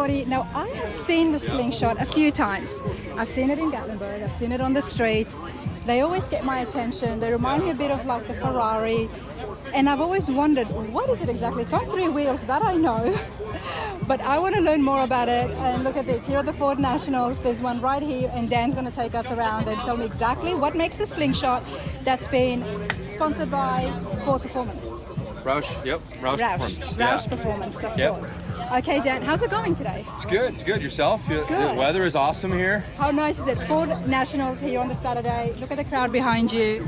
everybody. Now, I have seen the Slingshot a few times. I've seen it in Gatlinburg, I've seen it on the streets. They always get my attention. They remind me a bit of like the Ferrari. And I've always wondered, what is it exactly? It's on 3 wheels, that I know. But I want to learn more about it. And look at this, here are the Ford Nationals. There's one right here, and Dan's going to take us around and tell me exactly what makes the Slingshot that's been sponsored by Ford Performance. Roush, yep, Roush Performance. Roush Performance, of course. Okay, Dan, how's it going today? It's good. Yourself? Good. The weather is awesome here. How nice is it? Ford Nationals here on the Saturday. Look at the crowd behind you.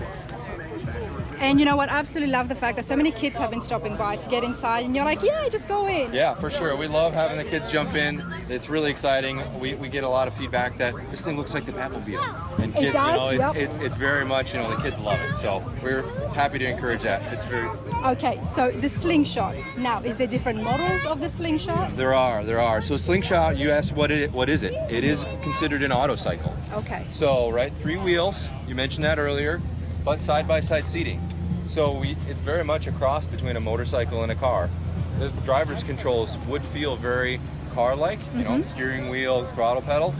And you know what? I absolutely love the fact that so many kids have been stopping by to get inside, and you're like, yeah, just go in. Yeah, for sure. We love having the kids jump in. It's really exciting. We get a lot of feedback that this thing looks like the Batmobile. And kids, It does, you know, it's very much, the kids love it. So we're happy to encourage that. It's very... Okay, so the Slingshot. Now, is there different models of the Slingshot? There are. So Slingshot, you asked what is it? It is considered an autocycle. Okay. So, right, 3 wheels, you mentioned that earlier, but side-by-side seating. So it's very much a cross between a motorcycle and a car. The driver's controls would feel very car-like, steering wheel, throttle pedal.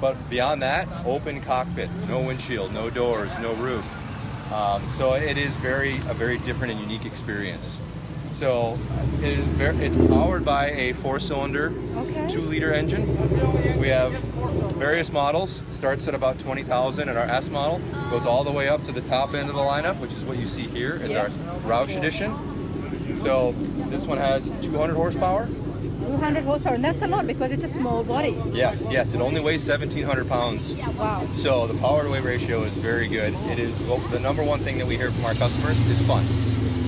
But beyond that, open cockpit, no windshield, no doors, no roof. So it is a very different and unique experience. So it's powered by a 4-cylinder, 2-liter engine. We have various models. Starts at about 20,000, and our S model goes all the way up to the top end of the lineup, which is what you see here is our Roush edition. So this one has 200 horsepower. 200 horsepower, and that's a lot because it's a small body. Yes. It only weighs 1,700 pounds. Wow. So the power to weight ratio is very good. It is the number one thing that we hear from our customers is fun.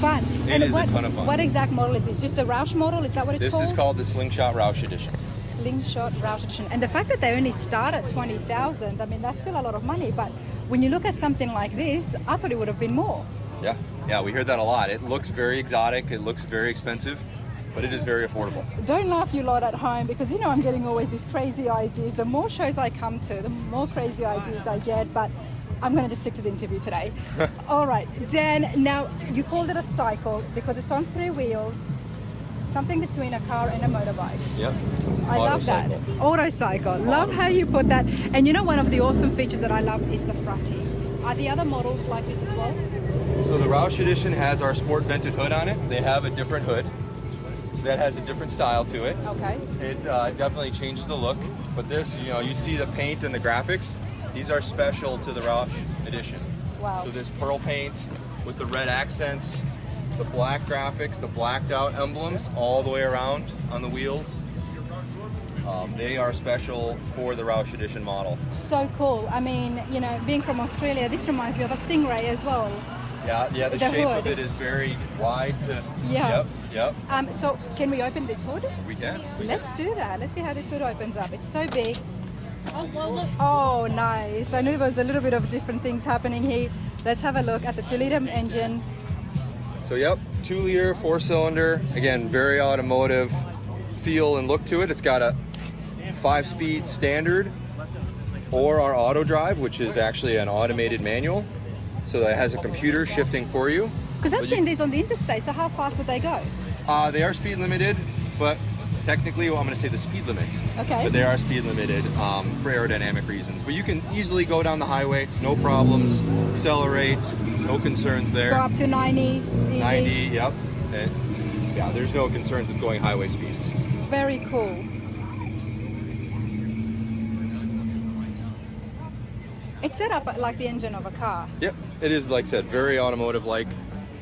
Fun. It is a ton of fun. What exact model is this? Just the Roush model? Is that what it's called? This is called the Slingshot Roush Edition. Slingshot Roush Edition. And the fact that they only start at 20,000, I mean, that's still a lot of money. But when you look at something like this, I thought it would have been more. Yeah, we hear that a lot. It looks very exotic. It looks very expensive, but it is very affordable. Don't laugh, you lot at home, because I'm getting always these crazy ideas. The more shows I come to, the more crazy ideas I get. But I'm going to just stick to the interview today. All right, Dan, now you called it a cycle because it's on 3 wheels, something between a car and a motorbike. Yep. I love that. Autocycle. Love how you put that. And one of the awesome features that I love is the fronty. Are the other models like this as well? So the Roush Edition has our sport vented hood on it. They have a different hood that has a different style to it. Okay. It definitely changes the look. But this, you see the paint and the graphics. These are special to the Roush Edition. Wow. So this pearl paint with the red accents, the black graphics, the blacked out emblems all the way around on the wheels. They are special for the Roush Edition model. So cool. I mean, being from Australia, this reminds me of a Stingray as well. Yeah, the shape hood. of it is very wide. Yeah. Yep. So can we open this hood? We can. Let's do that. Let's see how this hood opens up. It's so big. Oh, well, look. Oh, nice. I knew there was a little bit of different things happening here. Let's have a look at the 2-liter engine. So 2-liter, 4-cylinder. Again, very automotive feel and look to it. It's got a 5-speed standard or our auto drive, which is actually an automated manual. So that has a computer shifting for you. Because I've seen these on the interstate, so how fast would they go? They are speed limited, but technically, I'm going to say the speed limit. Okay. But they are speed limited for aerodynamic reasons. But you can easily go down the highway, no problems, accelerate, no concerns there. Go up to 90, easy. 90, yep. And, there's no concerns with going highway speeds. Very cool. It's set up like the engine of a car. Yep, it is, like I said, very automotive-like.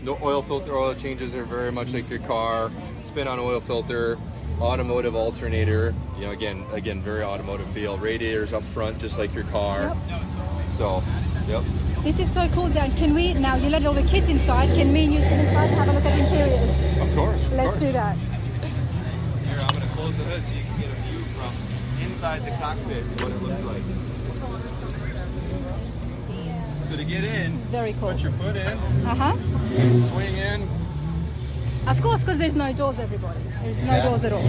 No oil filter, oil changes are very much like your car. Spin on oil filter, automotive alternator. Again, very automotive feel. Radiators up front, just like your car. Yep. So, yep. This is so cool, Dan. Can we, now you let all the kids inside, can me and you sit inside and have a look at interiors? Of course. Let's do that. Here, I'm going to close the hood so you can get a view from inside the cockpit, what it looks like. So to get in, Very cool. put your foot in, swing in. Of course, because there's no doors, everybody. There's no doors at all.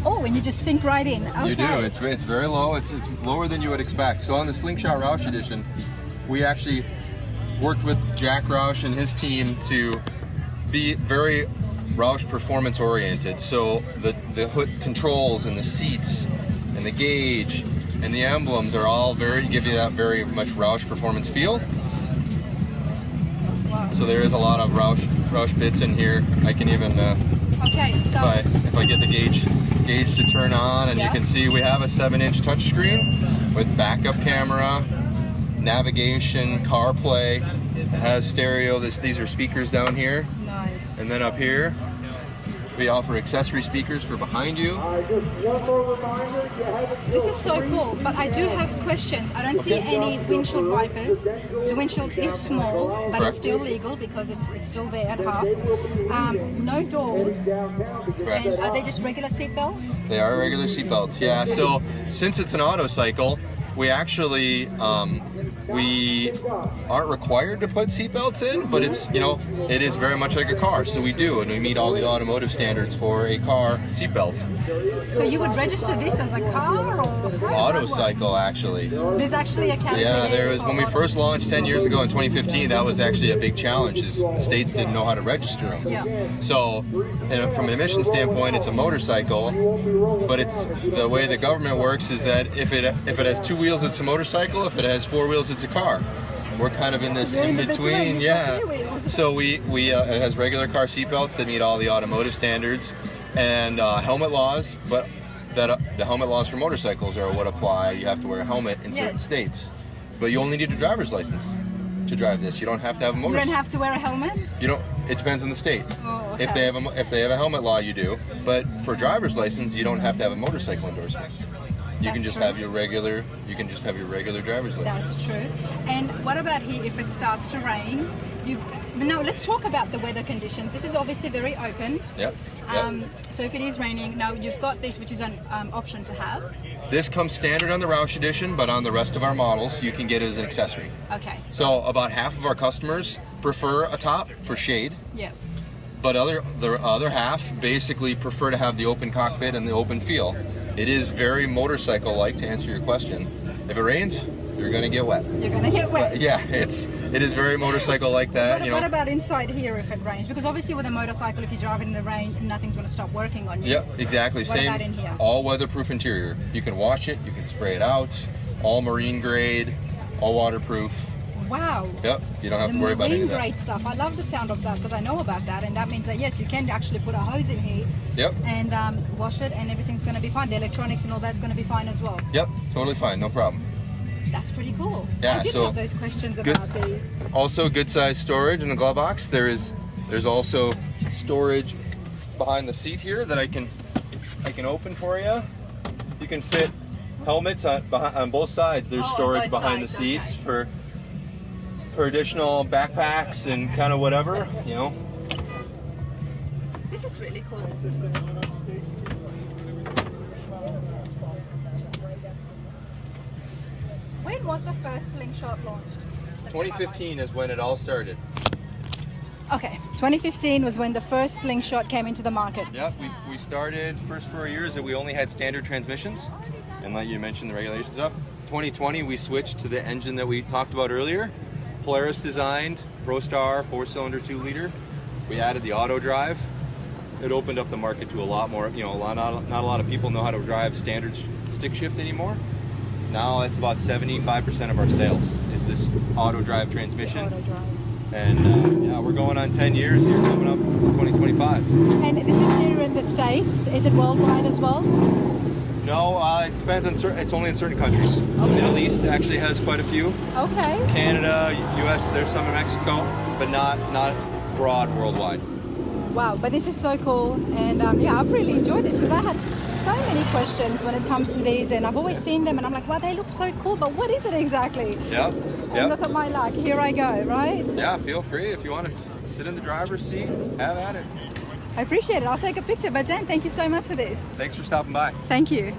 Oh, and you just sink right in. Okay. You do. It's very low. It's lower than you would expect. So on the Slingshot Roush Edition, we actually worked with Jack Roush and his team to be very Roush performance oriented. So the hood controls and the seats and the gauge and the emblems are all give you that very much Roush performance feel. Wow. So there is a lot of Roush bits in here. I can even okay, so if I get the gauge to turn on, and you can see we have a 7-inch touchscreen with backup camera, navigation, CarPlay. It has stereo. These are speakers down here. Nice. And then up here, we offer accessory speakers for behind you. This is so cool, but I do have questions. I don't see any windshield wipers. The windshield is small, but Correct. it's still legal because it's still there at half. No doors. Correct. And are they just regular seat belts? They are regular seat belts, yeah. So since it's an auto cycle, we actually we aren't required to put seatbelts in, but it's, you know, it is very much like a car, so we do, and we meet all the automotive standards for a car seatbelt. So you would register this as a car or Auto cycle, actually. There's actually a category. Yeah, there was, when we first launched 10 years ago in 2015, that was actually a big challenge, is the states didn't know how to register them. Yeah. So from an emission standpoint, it's a motorcycle, but it's the way the government works is that if it has 2 wheels, it's a motorcycle. If it has 4 wheels, it's a car. We're kind of in this in between, yeah. So it has regular car seatbelts that meet all the automotive standards and helmet laws, but the helmet laws for motorcycles are what apply. You have to wear a helmet in certain states, but you only need a driver's license to drive this. You don't have to have a motorcycle. You don't have to wear a helmet? You don't. It depends on the state. Oh, okay. If they have a helmet law, you do. But for driver's license, you don't have to have a motorcycle endorsement. You can just have your regular. You can just have your regular driver's license. That's true. And what about here if it starts to rain? Now let's talk about the weather conditions. This is obviously very open. Yep. So if it is raining, now you've got this, which is an option to have. This comes standard on the Roush edition, but on the rest of our models, you can get it as an accessory. Okay. So about half of our customers prefer a top for shade. Yeah. But the other half basically prefer to have the open cockpit and the open feel. It is very motorcycle-like, to answer your question. If it rains, you're going to get wet. You're going to get wet. Yeah, it is very motorcycle-like that. What about inside here if it rains? Because obviously with a motorcycle, if you drive it in the rain, nothing's going to stop working on you. Yep, exactly. What about in here? All weatherproof interior. You can wash it, you can spray it out, all marine grade, all waterproof. Wow. Yep, you don't have to worry about any of that. Marine grade stuff. I love the sound of that because I know about that, and that means that yes, you can actually put a hose in here. Yep. And wash it, and everything's going to be fine. The electronics and all that's going to be fine as well. Yep, totally fine, no problem. That's pretty cool. Yeah, I did have those questions about these. Also, good size storage in the glove box. There's also storage behind the seat here that I can open for you. You can fit helmets on both sides. There's storage behind the seats for additional backpacks and kind of whatever, you know. This is really cool. When was the first Slingshot launched? 2015 is when it all started. Okay, 2015 was when the first Slingshot came into the market. Yep, we started first 4 years that we only had standard transmissions, and like you mentioned the regulations up. 2020 we switched to the engine that we talked about earlier. Polaris designed, ProStar 4-cylinder 2-liter. We added the auto drive. It opened up the market to a lot more, you know, not a lot of people know how to drive standard stick shift anymore. Now it's about 75% of our sales is this auto drive transmission. Auto drive. And yeah, we're going on 10 years here, coming up in 2025. And this is here in the States. Is it worldwide as well? No, it depends on it's only in certain countries. Okay. Middle East actually has quite a few. Okay. Canada, US, there's some in Mexico, but not broad worldwide. Wow, but this is so cool, and yeah, I've really enjoyed this because I had so many questions when it comes to these, and I've always seen them, and I'm like, wow, they look so cool, but what is it exactly? Yep. And look at my luck, here I go, right? Yeah, feel free if you want to sit in the driver's seat, have at it. I appreciate it. I'll take a picture, but Dan, thank you so much for this. Thanks for stopping by. Thank you.